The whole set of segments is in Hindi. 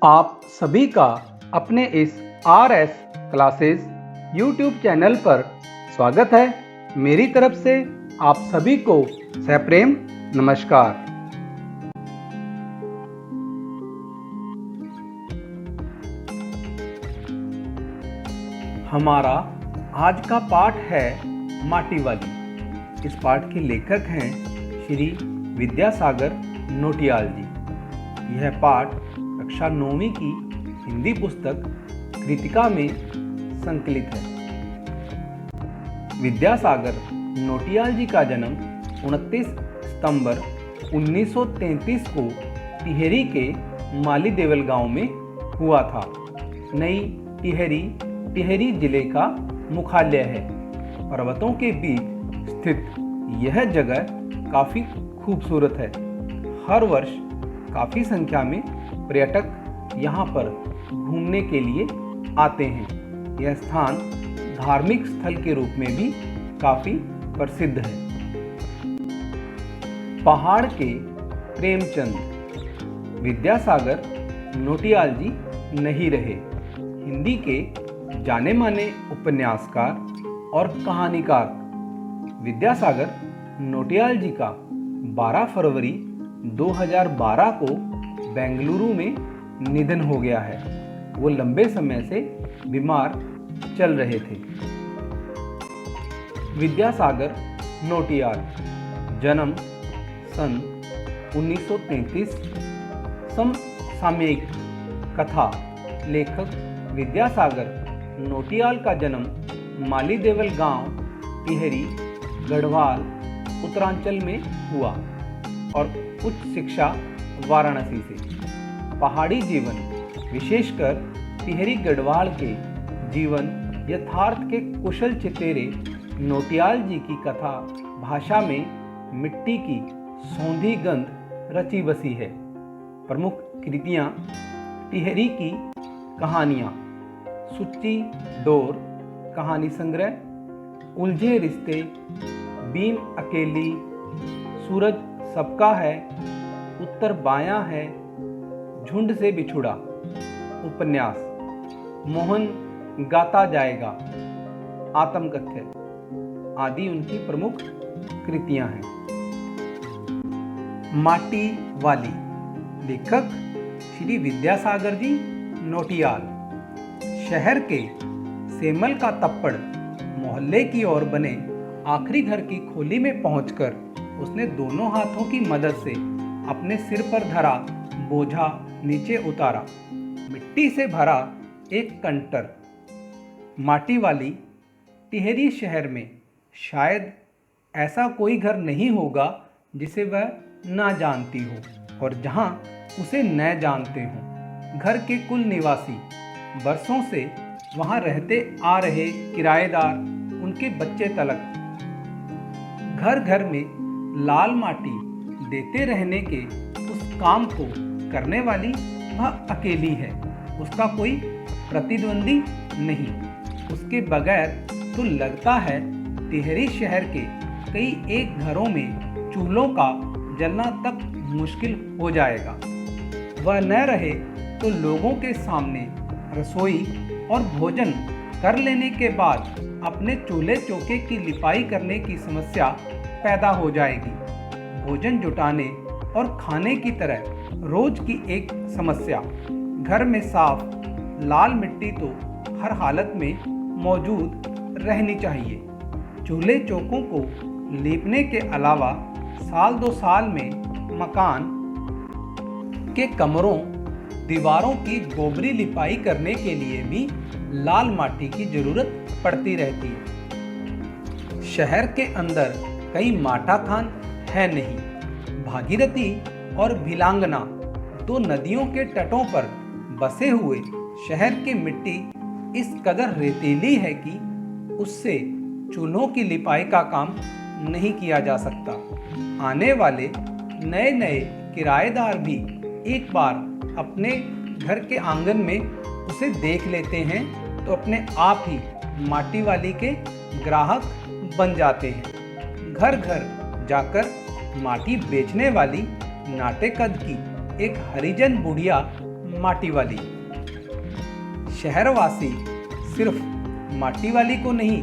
आप सभी का अपने इस RS क्लासेस YouTube चैनल पर स्वागत है। मेरी तरफ से आप सभी को सप्रेम नमस्कार। हमारा आज का पाठ है माटी वाली। इस पाठ के लेखक हैं श्री विद्यासागर नोटियाल जी। यह पाठ कक्षा 9वीं की हिंदी पुस्तक कृतिका में संकलित है। विद्यासागर नोटियाल जी का जन्म 29 सितंबर 1933 को टिहरी के माली देवल गांव में हुआ था। नई टिहरी जिले का मुख्यालय है। पर्वतों के बीच स्थित यह जगह काफ़ी खूबसूरत है। हर वर्ष काफ़ी संख्या में पर्यटक यहाँ पर घूमने के लिए आते हैं। यह स्थान धार्मिक स्थल के रूप में भी काफ़ी प्रसिद्ध है। पहाड़ के प्रेमचंद विद्यासागर नोटियाल जी नहीं रहे। हिंदी के जाने माने उपन्यासकार और कहानीकार विद्यासागर नोटियाल जी का 12 फरवरी 2012 को बेंगलुरु में निधन हो गया है। वो लंबे समय से बीमार चल रहे थे। विद्यासागर नोटियाल जन्म सन 1933। समसामयिक कथा लेखक विद्यासागर नोटियाल का जन्म माली देवल गांव टिहरी गढ़वाल उत्तरांचल में हुआ और उच्च शिक्षा वाराणसी से। पहाड़ी जीवन विशेषकर टिहरी गढ़वाल के जीवन यथार्थ के कुशल चितेरे नोटियाल जी की कथा भाषा में मिट्टी की सौंधी गंध रची बसी है। प्रमुख कृतियाँ टिहरी की कहानियाँ, सुच्ची डोर कहानी संग्रह, उलझे रिश्ते, बीन अकेली, सूरज सबका है, उत्तर बायां है, झुंड से बिछुड़ा, उपन्यास, मोहन गाता जाएगा, आत्मकथ्य आदि उनकी प्रमुख कृतियां हैं। माटी वाली लेखक श्री विद्यासागर जी नोटियाल। शहर के सेमल का तप्पड़ मोहल्ले की ओर बने आखिरी घर की खोली में पहुंचकर उसने दोनों हाथों की मदद से अपने सिर पर धरा बोझा नीचे उतारा। मिट्टी से भरा एक कंटर। माटी वाली टिहरी शहर में शायद ऐसा कोई घर नहीं होगा जिसे वह ना जानती हो और जहां उसे न जानते हों। घर के कुल निवासी, बरसों से वहां रहते आ रहे किराएदार, उनके बच्चे तलक, घर घर में लाल माटी देते रहने के उस काम को करने वाली वह अकेली है। उसका कोई प्रतिद्वंदी नहीं। उसके बगैर तो लगता है टिहरी शहर के कई एक घरों में चूल्हों का जलना तक मुश्किल हो जाएगा। वह न रहे तो लोगों के सामने रसोई और भोजन कर लेने के बाद अपने चूल्हे चौके की लिपाई करने की समस्या पैदा हो जाएगी। भोजन जुटाने और खाने की तरह रोज की एक समस्या। घर में साफ लाल मिट्टी तो हर हालत में मौजूद रहनी चाहिए। चूल्हे चौकों को लीपने के अलावा साल 2 साल में मकान के कमरों दीवारों की गोबरी लिपाई करने के लिए भी लाल माटी की जरूरत पड़ती रहती है। शहर के अंदर कई माटा खान है नहीं। भागीरथी और भिलांगना 2 नदियों के तटों पर बसे हुए शहर की मिट्टी इस कदर रेतीली है कि उससे चूल्हों की लिपाई का काम नहीं किया जा सकता। आने वाले नए किराएदार भी एक बार अपने घर के आंगन में उसे देख लेते हैं तो अपने आप ही माटी वाली के ग्राहक बन जाते हैं। घर घर जाकर माटी बेचने वाली नाटे कद की एक हरिजन बुढ़िया माटी वाली। शहरवासी सिर्फ माटी वाली को नहीं,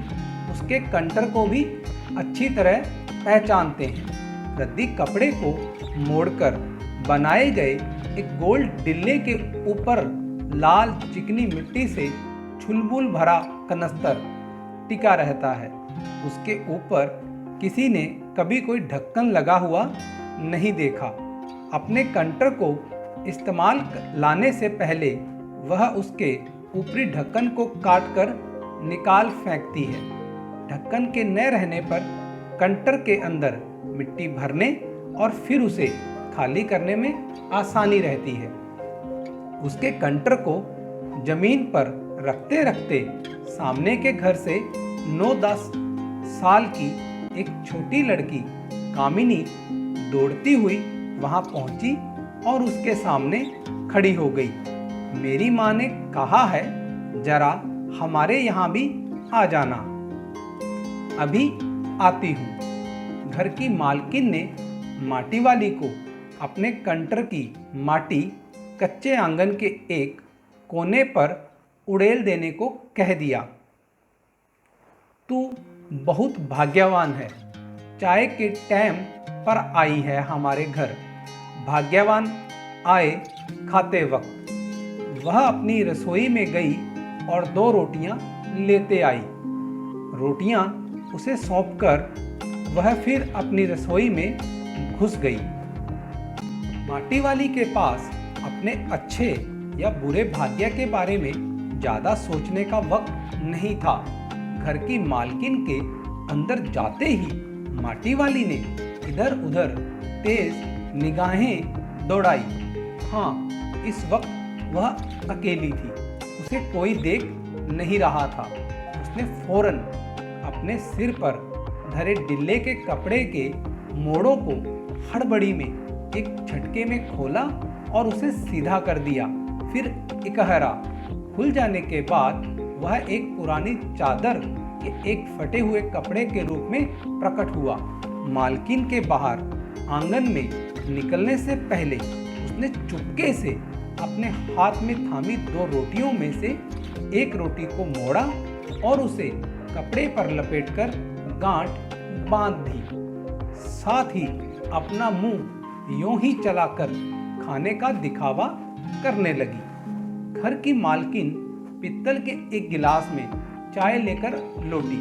उसके कंटर को भी अच्छी तरह पहचानते हैं। रद्दी कपड़े को मोड़कर बनाए गए एक गोल डिल्ले के ऊपर लाल चिकनी मिट्टी से छुलबुल भरा कनस्तर टिका रहता है। उसके ऊपर किसी ने कभी कोई ढक्कन लगा हुआ नहीं देखा। अपने कंटर को इस्तेमाल लाने से पहले वह उसके ऊपरी ढक्कन को काटकर निकाल फेंकती है। ढक्कन के न रहने पर कंटर के अंदर मिट्टी भरने और फिर उसे खाली करने में आसानी रहती है। उसके कंटर को जमीन पर रखते रखते सामने के घर से 9-10 साल की एक छोटी लड़की कामिनी दौड़ती हुई वहां पहुंची और उसके सामने खड़ी हो गई। मेरी माँ ने कहा है जरा हमारे यहाँ भी आ जाना। अभी आती हूँ। घर की मालकिन ने माटी वाली को अपने कंटर की माटी कच्चे आंगन के एक कोने पर उड़ेल देने को कह दिया। तू बहुत भाग्यवान है, चाय के टाइम पर आई है हमारे घर। भाग्यवान आए खाते वक्त। वह अपनी रसोई में गई और 2 रोटियां लेते आई। रोटियां उसे सौंपकर वह फिर अपनी रसोई में घुस गई। माटी वाली के पास अपने अच्छे या बुरे भाग्य के बारे में ज़्यादा सोचने का वक्त नहीं था। घर की मालकिन के अंदर जाते ही माटी वाली ने इधर उधर तेज निगाहें दौड़ाई। हाँ, इस वक्त वह अकेली थी, उसे कोई देख नहीं रहा था। उसने फौरन अपने सिर पर धरे डिल्ले के कपड़े के मोड़ों को हड़बड़ी में एक झटके में खोला और उसे सीधा कर दिया। फिर इकहरा खुल जाने के बाद वह एक पुरानी चादर के एक फटे हुए कपड़े के रूप में प्रकट हुआ। मालकिन के बाहर आंगन में निकलने से पहले उसने चुपके से अपने हाथ में थामी 2 रोटियों में से एक रोटी को मोड़ा और उसे कपड़े पर लपेटकर गांठ बांध दी। साथ ही अपना मुंह यूं ही चलाकर खाने का दिखावा करने लगी। घर की मालकिन पित्तल के एक गिलास में चाय लेकर लौटी।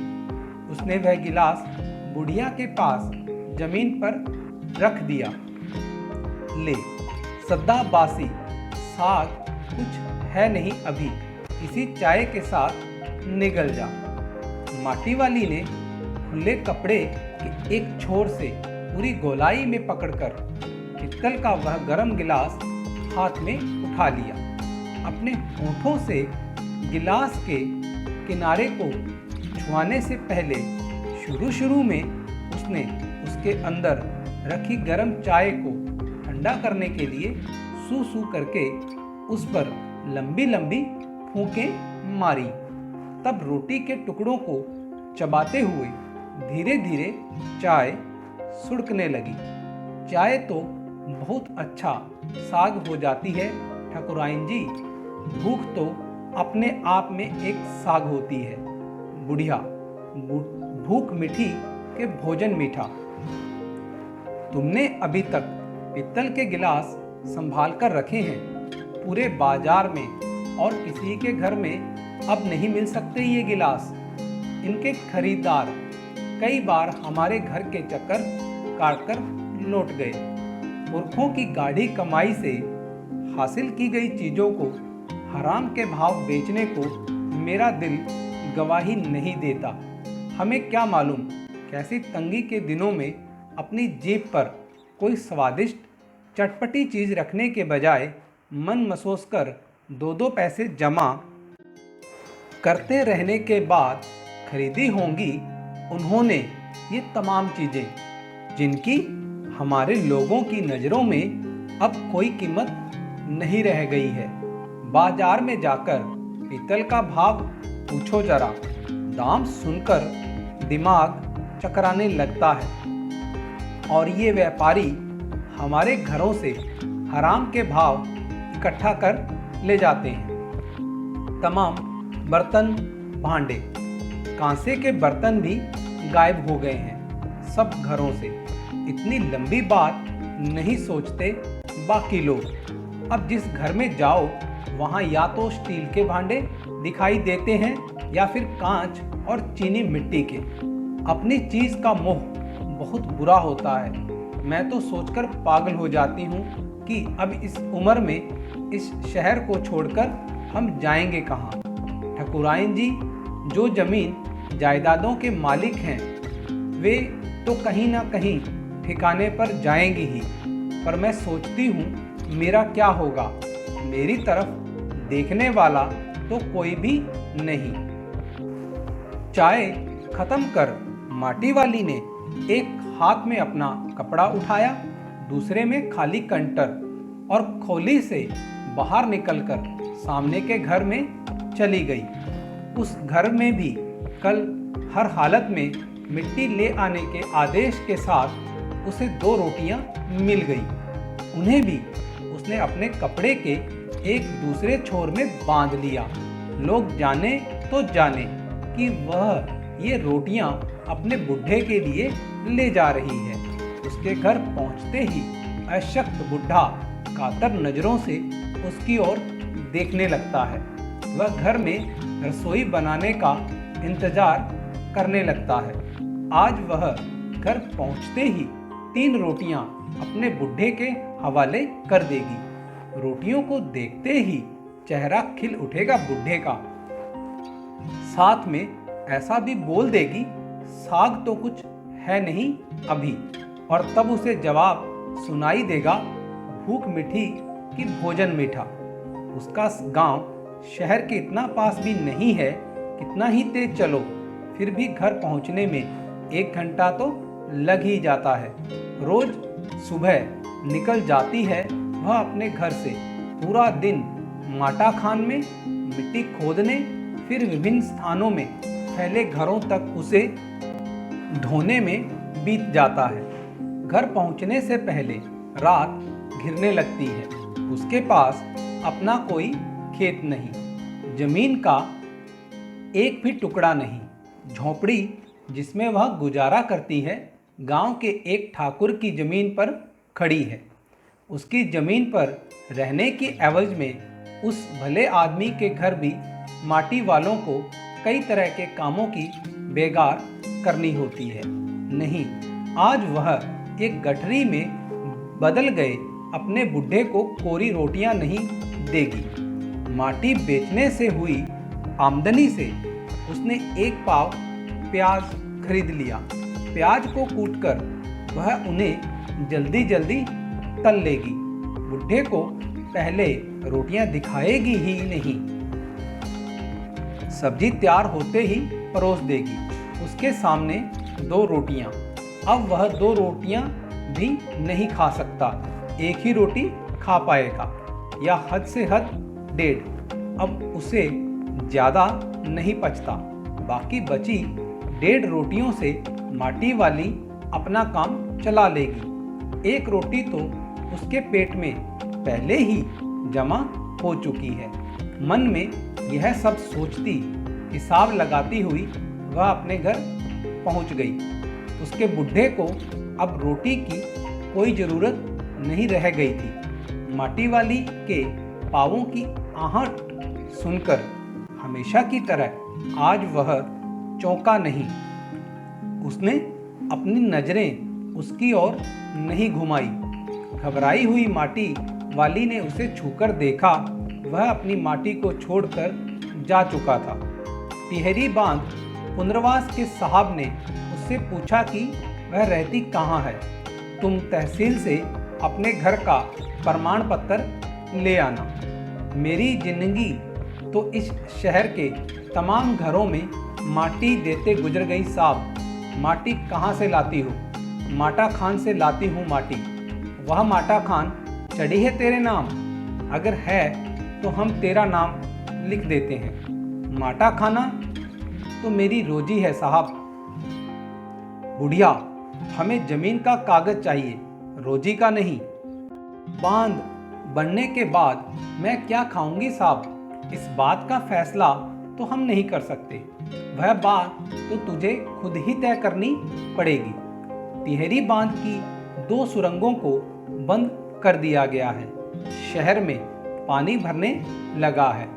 उसने वह गिलास बुढ़िया के पास जमीन पर रख दिया। ले, सद्दा बासी साग कुछ है नहीं अभी, इसी चाय के साथ निगल जा। माटी वाली ने खुले कपड़े के एक छोर से पूरी गोलाई में पकड़कर पित्तल का वह गर्म गिलास हाथ में उठा लिया। अपने होठों से गिलास के किनारे को छुआने से पहले शुरू में उसने उसके अंदर रखी गर्म चाय को ठंडा करने के लिए सू सू करके उस पर लंबी लंबी फूंकें मारी। तब रोटी के टुकड़ों को चबाते हुए धीरे धीरे चाय सुड़कने लगी। चाय तो बहुत अच्छा साग हो जाती है ठाकुराइन जी, भूख तो अपने आप में एक साग होती है। बुढ़िया, भूख मीठी के भोजन मीठा। तुमने अभी तक पित्तल के गिलास संभाल कर रखे हैं, पूरे बाजार में और किसी के घर में अब नहीं मिल सकते ये गिलास। इनके खरीदार कई बार हमारे घर के चक्कर काटकर लौट गए। पुरखों की गाढ़ी कमाई से हासिल की गई चीज़ों को हराम के भाव बेचने को मेरा दिल गवाही नहीं देता। हमें क्या मालूम कैसी तंगी के दिनों में अपनी जेब पर कोई स्वादिष्ट चटपटी चीज़ रखने के बजाय मन मसोस कर 2-2 पैसे जमा करते रहने के बाद खरीदी होंगी उन्होंने ये तमाम चीज़ें, जिनकी हमारे लोगों की नज़रों में अब कोई कीमत नहीं रह गई है। बाजार में जाकर पीतल का भाव पूछो जरा, दाम सुनकर दिमाग चकराने लगता है। और ये व्यापारी हमारे घरों से हराम के भाव इकट्ठा कर ले जाते हैं। तमाम बर्तन भांडे, कांसे के बर्तन भी गायब हो गए हैं सब घरों से। इतनी लंबी बात नहीं सोचते बाकी लोग। अब जिस घर में जाओ वहाँ या तो स्टील के भांडे दिखाई देते हैं या फिर कांच और चीनी मिट्टी के। अपनी चीज़ का मोह बहुत बुरा होता है। मैं तो सोचकर पागल हो जाती हूँ कि अब इस उम्र में इस शहर को छोड़कर हम जाएंगे कहाँ। ठकुराइन जी जो जमीन जायदादों के मालिक हैं वे तो कहीं ना कहीं ठिकाने पर जाएंगी ही, पर मैं सोचती हूँ मेरा क्या होगा। मेरी तरफ देखने वाला तो कोई भी नहीं। चाय खत्म कर माटी वाली ने एक हाथ में अपना कपड़ा उठाया, दूसरे में खाली कंटर, और खोली से बाहर निकलकर सामने के घर में चली गई। उस घर में भी कल हर हालत में मिट्टी ले आने के आदेश के साथ उसे 2 रोटियां मिल गई। उन्हें भी उसने अपने कपड़े के एक दूसरे छोर में बांध लिया। लोग जाने तो जाने कि वह ये रोटियां अपने बुढ़े के लिए ले जा रही है। उसके घर पहुंचते ही अशक्त बुढ़ा कातर नजरों से उसकी ओर देखने लगता है। वह घर में रसोई बनाने का इंतजार करने लगता है। आज वह घर पहुंचते ही 3 रोटियां अपने बुढ़े के हवाले कर देगी। रोटियों को देखते ही चेहरा खिल उठेगा बुढ़े का। साथ में ऐसा भी बोल देगी, साग तो कुछ है नहीं अभी। और तब उसे जवाब सुनाई देगा, भूख मीठी कि भोजन मीठा। उसका गांव शहर के इतना पास भी नहीं है, कितना ही तेज चलो फिर भी घर पहुंचने में 1 घंटा तो लग ही जाता है। रोज सुबह निकल जाती है वह अपने घर से। पूरा दिन माटा खान में मिट्टी खोदने, फिर विभिन्न स्थानों में फैले घरों तक उसे ढोने में बीत जाता है। घर पहुंचने से पहले रात घिरने लगती है। उसके पास अपना कोई खेत नहीं, जमीन का एक भी टुकड़ा नहीं। झोंपड़ी जिसमें वह गुजारा करती है गांव के एक ठाकुर की जमीन पर खड़ी है। उसकी जमीन पर रहने की एवज में उस भले आदमी के घर भी माटी वालों को कई तरह के कामों की बेगार करनी होती है। नहीं, आज वह एक गठरी में बदल गए अपने बुढ़े को कोरी रोटियां नहीं देगी। माटी बेचने से हुई आमदनी से उसने 1 पाव प्याज खरीद लिया। प्याज को कूटकर वह उन्हें जल्दी जल्दी तल लेगी। बुढ़े को पहले रोटियां दिखाएगी ही नहीं, सब्जी तैयार होते ही परोस देगी। उसके सामने 2 रोटियां। अब वह 2 रोटियां भी नहीं खा सकता, एक ही रोटी खा पाएगा या हद से हद 1.5। अब उसे ज़्यादा नहीं पचता। बाकी बची 1.5 रोटियों से माटी वाली अपना काम चला लेगी। 1 रोटी तो उसके पेट में पहले ही जमा हो चुकी है। मन में यह सब सोचती, हिसाब लगाती हुई वह अपने घर पहुंच गई। उसके बुढ़े को अब रोटी की कोई ज़रूरत नहीं रह गई थी। माटी वाली के पाँवों की आहट सुनकर हमेशा की तरह आज वह चौंका नहीं। उसने अपनी नज़रें उसकी ओर नहीं घुमाई। घबराई हुई माटी वाली ने उसे छूकर देखा, वह अपनी माटी को छोड़कर जा चुका था। टिहरी बांध पुनर्वास के साहब ने उससे पूछा कि वह रहती कहाँ है। तुम तहसील से अपने घर का प्रमाण पत्र ले आना। मेरी जिंदगी तो इस शहर के तमाम घरों में माटी देते गुजर गई साहब। माटी कहाँ से लाती हो? माटा खान से लाती हूँ माटी। वह माटा खान चढ़ी है तेरे नाम? अगर है तो हम तेरा नाम लिख देते हैं। माटा खाना तो मेरी रोजी है साहब। बुढ़िया, हमें जमीन का कागज चाहिए, रोजी का नहीं। बांध बनने के बाद मैं क्या खाऊंगी साहब, इस बात का फैसला तो हम नहीं कर सकते। वह बात तो तुझे खुद ही तय करनी पड़ेगी। टिहरी बांध की 2 सुरंगों को बंद कर दिया गया है। शहर में पानी भरने लगा है।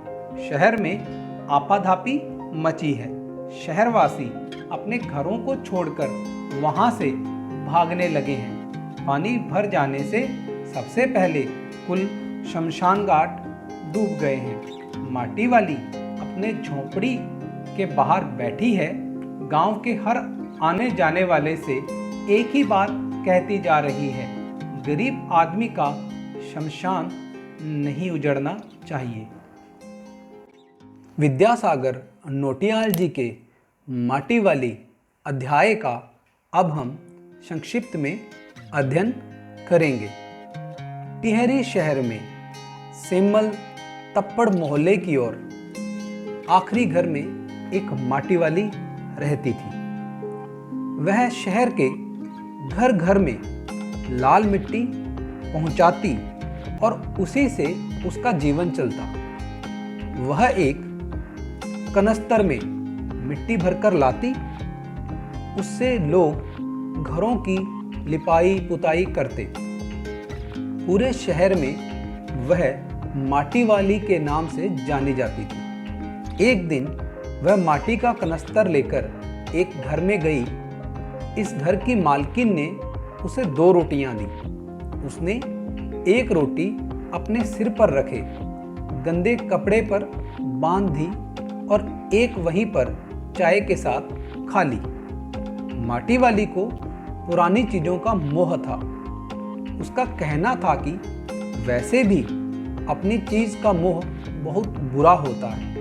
शहर में आपाधापी मची है। शहरवासी अपने घरों को छोड़कर वहां से भागने लगे हैं। पानी भर जाने से सबसे पहले कुल शमशान घाट डूब गए हैं। माटी वाली अपने झोंपड़ी के बाहर बैठी है। गांव के हर आने जाने वाले से एक ही बात कहती जा रही है, गरीब आदमी का शमशान नहीं उजड़ना चाहिए। विद्यासागर नोटियाल जी के माटी वाली अध्याय का अब हम संक्षिप्त में अध्ययन करेंगे। टिहरी शहर में सेमल तप्पड़ मोहल्ले की ओर आखिरी घर में एक माटी वाली रहती थी। वह शहर के घर घर में लाल मिट्टी पहुंचाती और उसी से उसका जीवन चलता। वह एक कनस्तर में मिट्टी भरकर लाती, उससे लोग घरों की लिपाई पुताई करते। पूरे शहर में वह माटी वाली के नाम से जानी जाती थी। एक दिन वह माटी का कनस्तर लेकर एक घर में गई। इस घर की मालकिन ने उसे 2 रोटियां दी। उसने एक रोटी अपने सिर पर रखे गंदे कपड़े पर बांध दी और एक वहीं पर चाय के साथ खा ली। माटी वाली को पुरानी चीजों का मोह था। उसका कहना था कि वैसे भी अपनी चीज का मोह बहुत बुरा होता है।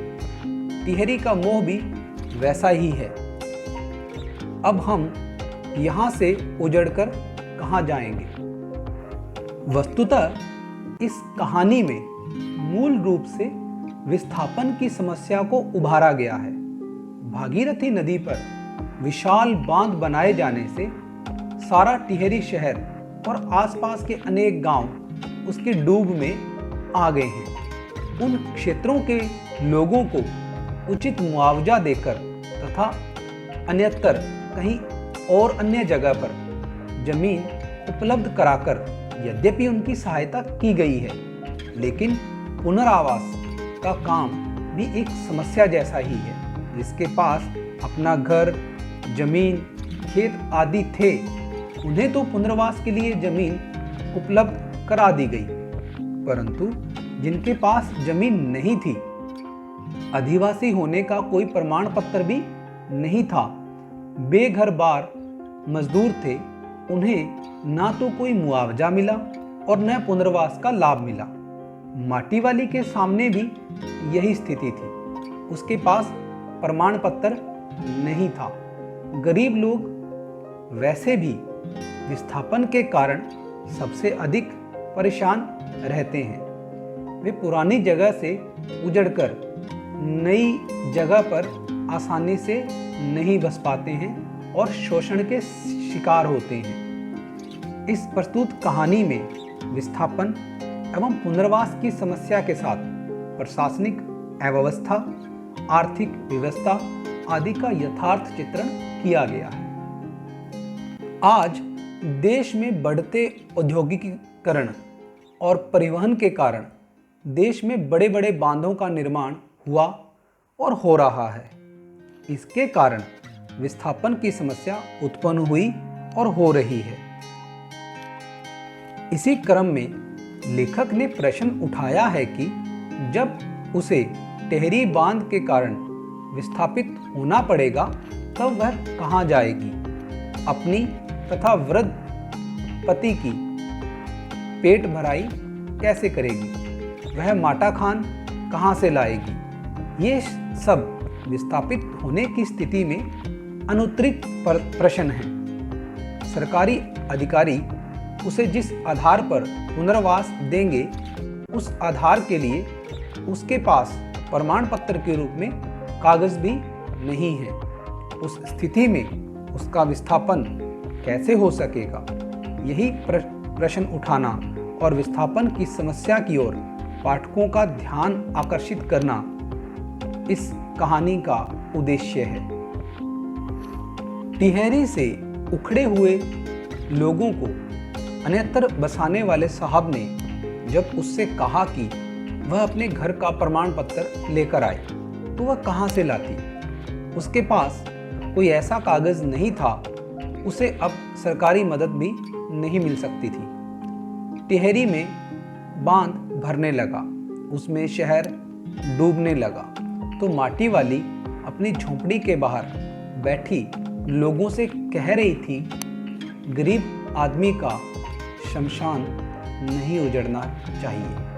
टिहरी का मोह भी वैसा ही है। अब हम यहाँ से उजड़कर कहाँ जाएंगे? वस्तुतः इस कहानी में मूल रूप से विस्थापन की समस्या को उभारा गया है। भागीरथी नदी पर विशाल बांध बनाए जाने से सारा टिहरी शहर और आसपास के अनेक गांव उसकी डूब में आ गए हैं। उन क्षेत्रों के लोगों को उचित मुआवजा देकर तथा अन्यत्र कहीं और अन्य जगह पर जमीन उपलब्ध कराकर यद्यपि उनकी सहायता की गई है, लेकिन पुनरावास का काम भी एक समस्या जैसा ही है। जिसके पास अपना घर, जमीन, खेत आदि थे, उन्हें तो पुनर्वास के लिए जमीन उपलब्ध करा दी गई, परंतु जिनके पास जमीन नहीं थी, अधिवासी होने का कोई प्रमाण पत्र भी नहीं था, बेघर बार मजदूर थे, उन्हें ना तो कोई मुआवजा मिला और न पुनर्वास का लाभ मिला। माटी वाली के सामने भी यही स्थिति थी। उसके पास प्रमाण पत्र नहीं था। गरीब लोग वैसे भी विस्थापन के कारण सबसे अधिक परेशान रहते हैं। वे पुरानी जगह से उजड़कर नई जगह पर आसानी से नहीं बस पाते हैं और शोषण के शिकार होते हैं। इस प्रस्तुत कहानी में विस्थापन एवं पुनर्वास की समस्या के साथ प्रशासनिक अव्यवस्था, आर्थिक व्यवस्था आदि का यथार्थ चित्रण किया गया है। आज देश में बढ़ते औद्योगिकीकरण और परिवहन के कारण देश में बड़े बड़े बांधों का निर्माण हुआ और हो रहा है। इसके कारण विस्थापन की समस्या उत्पन्न हुई और हो रही है। इसी क्रम में लेखक ने प्रश्न उठाया है कि जब उसे टिहरी बांध के कारण विस्थापित होना पड़ेगा तब वह कहाँ जाएगी? अपनी तथा वृद्ध पति की पेट भराई कैसे करेगी? वह माटा खान कहाँ से लाएगी? ये सब विस्थापित होने की स्थिति में अनुत्तरित प्रश्न हैं। सरकारी अधिकारी उसे जिस आधार पर पुनर्वास देंगे, उस आधार के लिए उसके पास प्रमाण पत्र के रूप में कागज भी नहीं है। उस स्थिति में उसका विस्थापन कैसे हो सकेगा? यही प्रश्न उठाना और विस्थापन की समस्या की ओर पाठकों का ध्यान आकर्षित करना इस कहानी का उद्देश्य है। टिहरी से उखड़े हुए लोगों को अन्यत्र बसाने वाले साहब ने जब उससे कहा कि वह अपने घर का प्रमाण पत्र लेकर आए, तो वह कहाँ से लाती? उसके पास कोई ऐसा कागज नहीं था, उसे अब सरकारी मदद भी नहीं मिल सकती थी। टिहरी में बांध भरने लगा, उसमें शहर डूबने लगा, तो माटी वाली अपनी झोंपड़ी के बाहर बैठी लोगों से कह रही थी, गरीब आदमी का शमशान नहीं उजड़ना चाहिए।